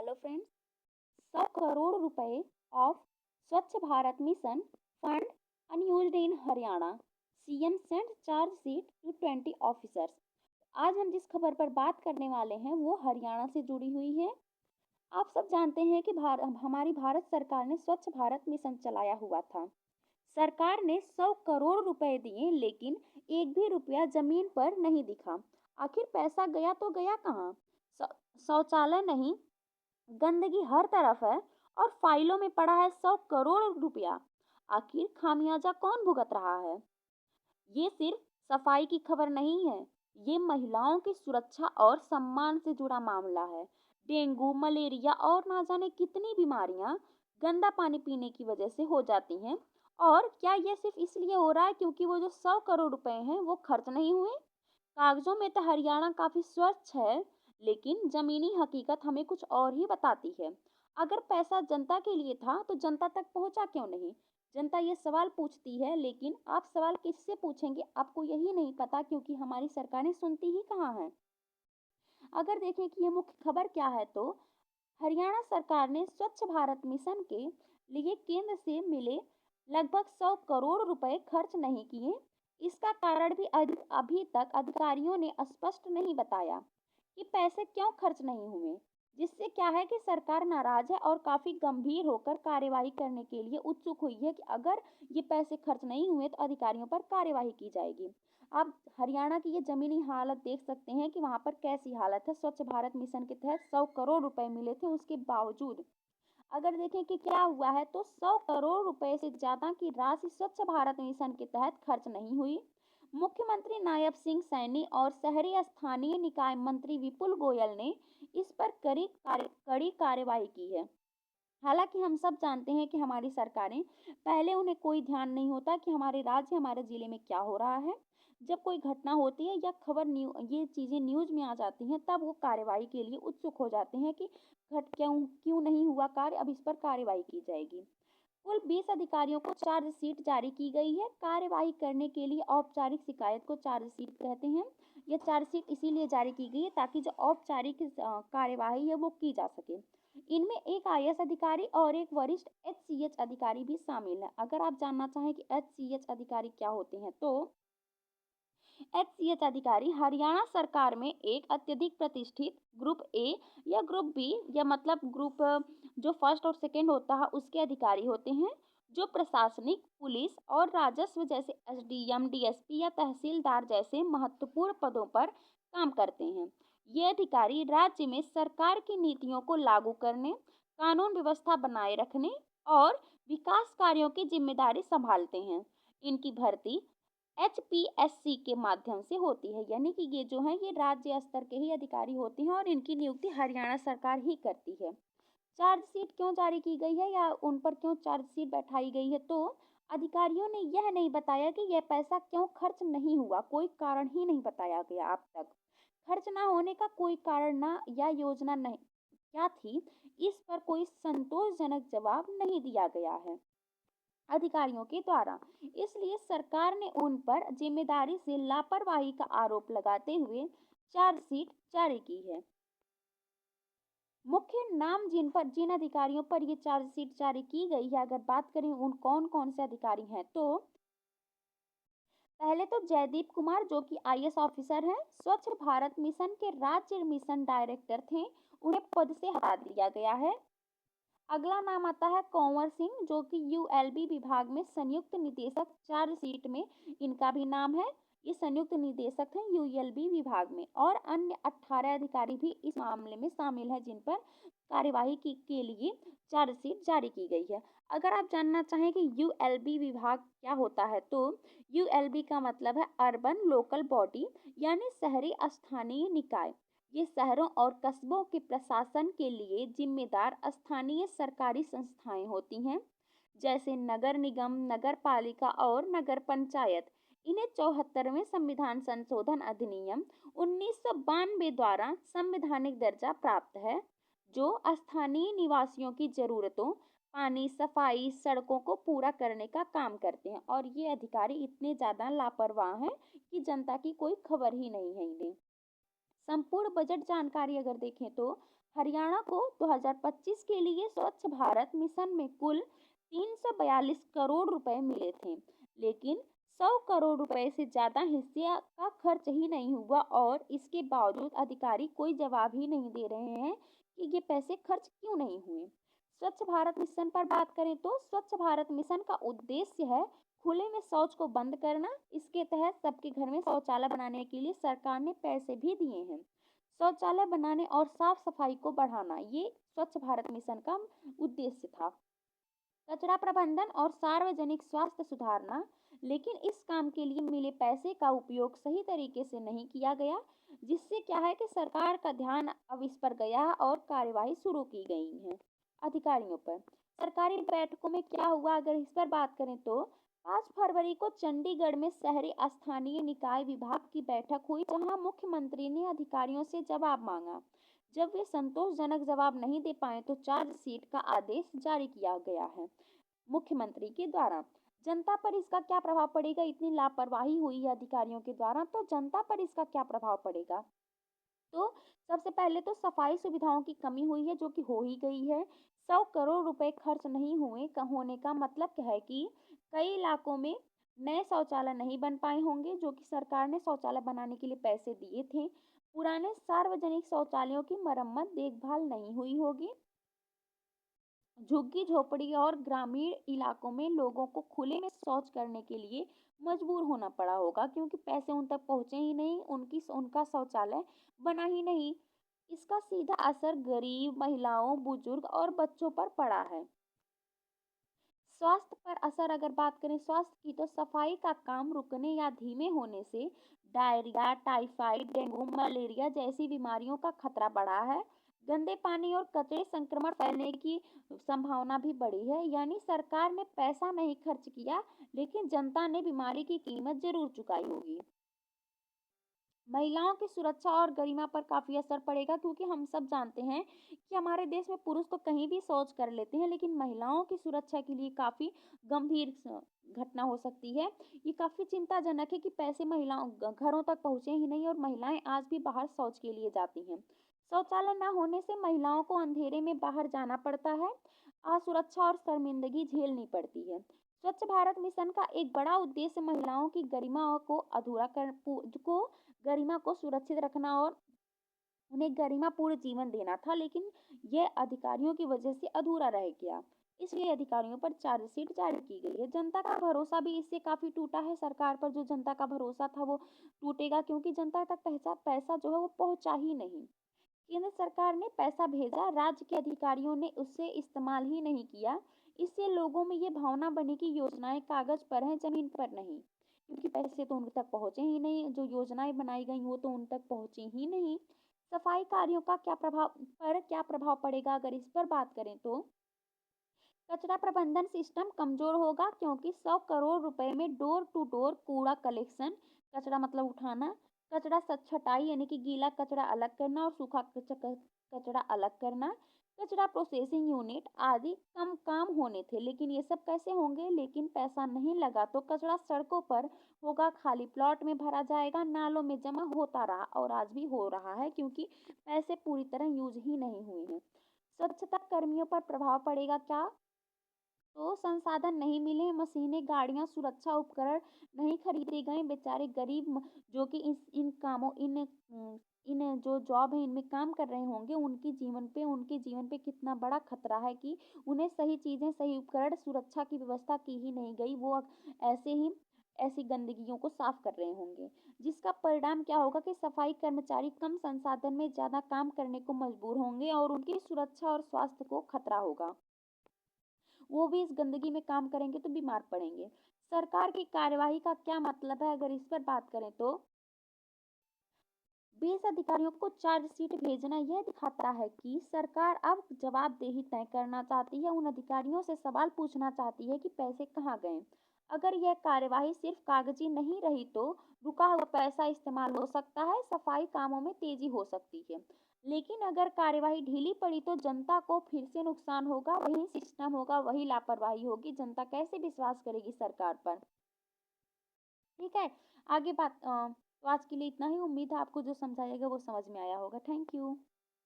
Hello friends. 100 crore रुपए of Swachh Bharat mission fund unused in Haryana. CM sent charge sheet to 20 officers. आज हम जिस खबर पर बात करने वाले हैं वो हरियाणा से जुड़ी हुई है। आप सब जानते हैं कि हमारी भारत सरकार ने स्वच्छ भारत मिशन चलाया हुआ था। सरकार ने 100 करोड़ रुपए दिए लेकिन एक भी रुपया जमीन पर नहीं दिखा। आखिर पैसा गया तो गया कहाँ? शौचालय नहीं, गंदगी हर तरफ है और फाइलों में पड़ा है 100 करोड़ रुपया। आखिर खामियाजा कौन भुगत रहा है? ये सिर्फ सफाई की खबर नहीं है, ये महिलाओं की सुरक्षा और सम्मान से जुड़ा मामला है। डेंगू, मलेरिया और ना जाने कितनी बीमारियां गंदा पानी पीने की वजह से हो जाती हैं। और क्या ये सिर्फ इसलिए हो रहा है क्योंकि वो जो 100 करोड़ रुपए हैं वो खर्च नहीं हुए? कागजों में तो हरियाणा काफी स्वच्छ है, लेकिन जमीनी हकीकत हमें कुछ और ही बताती है। अगर पैसा जनता के लिए था तो जनता तक पहुंचा क्यों नहीं? जनता ये सवाल पूछती है, लेकिन आप सवाल किससे पूछेंगे आपको यही नहीं पता, क्योंकि हमारी सरकारें सुनती ही कहाँ हैं। अगर देखें कि ये मुख्य खबर क्या है, तो हरियाणा सरकार ने स्वच्छ भारत मिशन के लिए केंद्र से मिले लगभग 100 करोड़ रुपए खर्च नहीं किए। इसका कारण भी अभी तक अधिकारियों ने स्पष्ट नहीं बताया कि पैसे क्यों खर्च नहीं हुए, जिससे क्या है कि सरकार नाराज है और काफी गंभीर होकर कार्यवाही करने के लिए उत्सुक हुई है कि अगर ये पैसे खर्च नहीं हुए तो अधिकारियों पर कार्यवाही की जाएगी। आप हरियाणा की ये जमीनी हालत देख सकते हैं कि वहां पर कैसी हालत है। स्वच्छ भारत मिशन के तहत 100 करोड़ रुपए मिले थे, उसके बावजूद अगर देखें कि क्या हुआ है, तो 100 करोड़ रुपए से ज्यादा की राशि स्वच्छ भारत मिशन के तहत खर्च नहीं हुई। मुख्यमंत्री नायब सिंह सैनी और शहरी स्थानीय निकाय मंत्री विपुल गोयल ने इस पर कड़ी कार्रवाई की है। हालांकि हम सब जानते हैं कि हमारी सरकारें, पहले उन्हें कोई ध्यान नहीं होता कि हमारे राज्य हमारे जिले में क्या हो रहा है। जब कोई घटना होती है या ये चीजें न्यूज में आ जाती हैं, तब वो कार्रवाई के लिए उत्सुक हो जाते हैं कि घट क्यों क्यों नहीं हुआ कार्य, अब इस पर कार्रवाई की जाएगी। कुल 20 अधिकारियों को चार्जशीट जारी की गई है। कार्यवाही करने के लिए औपचारिक शिकायत को चार्जशीट कहते हैं। यह चार्जशीट इसीलिए जारी की गई है ताकि जो औपचारिक कार्यवाही है वो की जा सके। इनमें एक आईएएस अधिकारी और एक वरिष्ठ एचसीएच अधिकारी भी शामिल है। अगर आप जानना चाहें कि एचसीएच अधिकारी क्या होते हैं, तो एचसीएच अधिकारी हरियाणा सरकार में एक अत्यधिक प्रतिष्ठित ग्रुप ए या ग्रुप बी या मतलब ग्रुप जो फर्स्ट और सेकंड होता है उसके अधिकारी होते हैं, जो प्रशासनिक, पुलिस और राजस्व जैसे एसडीएम, डीएसपी या तहसीलदार जैसे महत्वपूर्ण पदों पर काम करते हैं। ये अधिकारी राज्य में सरकार की नीतियों को लागू करने, कानून व्यवस्था बनाए रखने और विकास कार्यों की जिम्मेदारी संभालते हैं। इनकी भर्ती एचपीएससी के माध्यम से होती है, यानी कि ये जो है ये राज्य स्तर के ही अधिकारी होते हैं और इनकी नियुक्ति हरियाणा सरकार ही करती है। चार्जशीट क्यों जारी की गई है या उन पर क्यों चार्जशीट बैठाई गई है, तो अधिकारियों ने यह नहीं बताया कि यह पैसा क्यों खर्च नहीं हुआ। कोई कारण ही नहीं बताया गया अब तक। खर्च ना होने का कोई कारण ना या योजना नहीं क्या थी, इस पर कोई संतोषजनक जवाब नहीं दिया गया है अधिकारियों के द्वारा। इसलिए सरकार ने उन पर जिम्मेदारी से लापरवाही का आरोप लगाते हुए चार्जशीट जारी की है। मुख्य नाम जिन अधिकारियों पर ये चार्जशीट जारी की गई है, अगर बात करें उन कौन कौन से अधिकारी हैं, तो पहले तो जयदीप कुमार जो कि आईएएस ऑफिसर हैं, स्वच्छ भारत मिशन के राज्य मिशन डायरेक्टर थे, उन्हें पद से हटा दिया गया है। अगला नाम आता है कंवर सिंह, जो कि यूएलबी विभाग में संयुक्त निदेशक। चार्जशीट में इनका भी नाम है, ये संयुक्त निदेशक हैं यूएलबी विभाग में। और अन्य 18 अधिकारी भी इस मामले में शामिल हैं जिन पर कार्यवाही के लिए चार्जशीट जारी की गई है। अगर आप जानना चाहें कि यूएलबी विभाग क्या होता है, तो यूएलबी का मतलब है अर्बन लोकल बॉडी, यानी शहरी स्थानीय निकाय। ये शहरों और कस्बों के प्रशासन के लिए जिम्मेदार स्थानीय सरकारी संस्थाएं होती हैं, जैसे नगर निगम, नगर पालिका और नगर पंचायत। इन्हें 74वें संविधान संशोधन अधिनियम 1992 द्वारा संवैधानिक दर्जा प्राप्त है, जो स्थानीय निवासियों की जरूरतों, पानी, सफाई, सड़कों को पूरा करने का काम करते हैं। और ये अधिकारी इतने ज़्यादा लापरवाह हैं कि जनता की कोई खबर ही नहीं है इन्हें। संपूर्ण बजट जानकारी अगर देखें, तो हरियाणा को 2025 के लिए स्वच्छ भारत मिशन में कुल 342 करोड़ रुपए मिले थे, लेकिन 100 करोड़ रुपए से ज्यादा हिस्से का खर्च ही नहीं हुआ और इसके बावजूद अधिकारी कोई जवाब ही नहीं दे रहे हैं कि ये पैसे खर्च क्यों नहीं हुए। स्वच्छ भारत मिशन पर बात करें तो स्वच्छ भारत मिशन का उद्देश्य है खुले में शौच को बंद करना। इसके तहत सबके घर में शौचालय बनाने के लिए सरकार ने पैसे भी दिए हैं। शौचालय बनाने और साफ सफाई को बढ़ाना, ये स्वच्छ भारत मिशन का उद्देश्य था। कचरा प्रबंधन और सार्वजनिक स्वास्थ्य सुधारना, लेकिन इस काम के लिए मिले पैसे का उपयोग सही तरीके से नहीं किया गया, जिससे क्या है कि सरकार का ध्यान अब इस पर गया और कार्यवाही शुरू की गई है अधिकारियों पर। सरकारी बैठकों में क्या हुआ अगर इस पर बात करें तो 5 फरवरी को चंडीगढ़ में शहरी स्थानीय निकाय विभाग की बैठक हुई, जहां मुख्यमंत्री ने अधिकारियों से जवाब मांगा। जब वे संतोषजनक जवाब नहीं दे पाए तो चार्जशीट का आदेश जारी किया गया है मुख्यमंत्री के द्वारा। जनता पर इसका क्या प्रभाव पड़ेगा? इतनी लापरवाही हुई है अधिकारियों के द्वारा, तो जनता पर इसका क्या प्रभाव पड़ेगा? तो सबसे पहले तो सफाई सुविधाओं की कमी हुई है, जो कि हो ही गई है। 100 करोड़ रुपए खर्च नहीं हुए होने का मतलब क्या है कि कई इलाकों में नए शौचालय नहीं बन पाए होंगे, जो कि सरकार ने शौचालय बनाने के लिए पैसे दिए थे। पुराने सार्वजनिक शौचालयों की मरम्मत देखभाल नहीं हुई होगी। झुग्गी झोपड़ी और ग्रामीण इलाकों में लोगों को खुले में शौच करने के लिए मजबूर होना पड़ा होगा, क्योंकि पैसे उन तक पहुंचे ही नहीं, उनका शौचालय बना ही नहीं। इसका सीधा असर गरीब महिलाओं, बुजुर्ग और बच्चों पर पड़ा है। स्वास्थ्य पर असर अगर बात करें स्वास्थ्य की, तो सफाई का काम रुकने या धीमे होने से डायरिया, टाइफाइड, डेंगू, मलेरिया जैसी बीमारियों का खतरा बढ़ा है। गंदे पानी और कचरे संक्रमण फैलने की संभावना भी बढ़ी है। यानी सरकार ने पैसा नहीं खर्च किया, लेकिन जनता ने बीमारी की कीमत जरूर चुकाई होगी। महिलाओं की सुरक्षा और गरिमा पर काफी असर पड़ेगा, क्योंकि हम सब जानते हैं कि हमारे देश में पुरुष तो कहीं भी शौच कर लेते हैं, लेकिन महिलाओं की सुरक्षा के लिए काफी गंभीर घटना हो सकती है। ये काफी चिंताजनक है कि पैसे महिलाओं घरों तक पहुंचे ही नहीं और महिलाएं आज भी बाहर शौच के लिए जाती हैं। शौचालय न होने से महिलाओं को अंधेरे में बाहर जाना पड़ता है, असुरक्षा और शर्मिंदगी झेलनी पड़ती है। स्वच्छ भारत मिशन का एक बड़ा उद्देश्य महिलाओं की गरिमा को सुरक्षित रखना और उन्हें गरिमापूर्ण जीवन देना था, लेकिन यह अधिकारियों की वजह से अधूरा रह गया। इसलिए अधिकारियों पर चार्जशीट जारी की गई है। जनता का भरोसा भी इससे काफी टूटा है सरकार पर। जो जनता का भरोसा था वो टूटेगा, क्योंकि जनता तक पैसा जो है वो पहुंचा ही नहीं। केंद्र सरकार ने पैसा भेजा, राज्य के अधिकारियों ने उससे इस्तेमाल ही नहीं किया। इससे लोगों में ये भावना बनी कि योजनाएं कागज पर हैं, जमीन पर नहीं, क्योंकि पैसे तो उन तक पहुंचे ही नहीं। जो योजनाएं बनाई गई वो तो उन तक पहुंची ही नहीं। सफाई कार्यों का क्या प्रभाव पड़ेगा अगर इस पर बात करें तो कचरा प्रबंधन सिस्टम कमजोर होगा, क्योंकि 100 करोड़ रुपए में डोर टू डोर कूड़ा कलेक्शन, कचरा मतलब उठाना, कचरा छटाई यानी कि गीला कचरा अलग करना और सूखा कचरा अलग करना, कचरा प्रोसेसिंग यूनिट आदि कम काम होने थे। लेकिन ये सब कैसे होंगे? लेकिन पैसा नहीं लगा तो कचरा सड़कों पर होगा, खाली प्लॉट में भरा जाएगा, नालों में जमा होता रहा और आज भी हो रहा है, क्योंकि पैसे पूरी तरह यूज ही नहीं हुए हैं। स्वच्छता कर्मियों पर प्रभाव पड़ेगा क्या? तो संसाधन नहीं मिले, मशीनें, गाड़ियां, सुरक्षा उपकरण नहीं खरीदे गए। बेचारे गरीब जो कि इन जो जॉब है इनमें काम कर रहे होंगे, उनके जीवन पे कितना बड़ा खतरा है कि उन्हें सही चीजें, सही उपकरण, सुरक्षा की व्यवस्था की ही नहीं गई। वो ऐसे ही ऐसी गंदगियों को साफ कर रहे होंगे, जिसका परिणाम क्या होगा कि सफाई कर्मचारी कम संसाधन में ज्यादा काम करने को मजबूर होंगे और उनकी सुरक्षा और स्वास्थ्य को खतरा होगा। वो भी इस गंदगी में काम करेंगे तो बीमार पड़ेंगे। सरकार की कार्यवाही का क्या मतलब है अगर इस पर बात करें तो 20 अधिकारियों को चार्जशीट भेजना यह दिखाता है कि सरकार अब जवाबदेही तय करना चाहती है। उन अधिकारियों से सवाल पूछना चाहती है कि पैसे कहाँ गए। अगर यह कार्यवाही सिर्फ कागजी नहीं रही तो रुका हुआ पैसा इस्तेमाल हो सकता है, सफाई कामों में तेजी हो सकती है। लेकिन अगर कार्यवाही ढीली पड़ी तो जनता को फिर से नुकसान होगा, वही सिस्टम होगा, वही लापरवाही होगी। जनता कैसे विश्वास करेगी सरकार पर? ठीक है, आगे बात तो आज के लिए इतना ही। उम्मीद है आपको जो समझाया गया वो समझ में आया होगा। Thank you.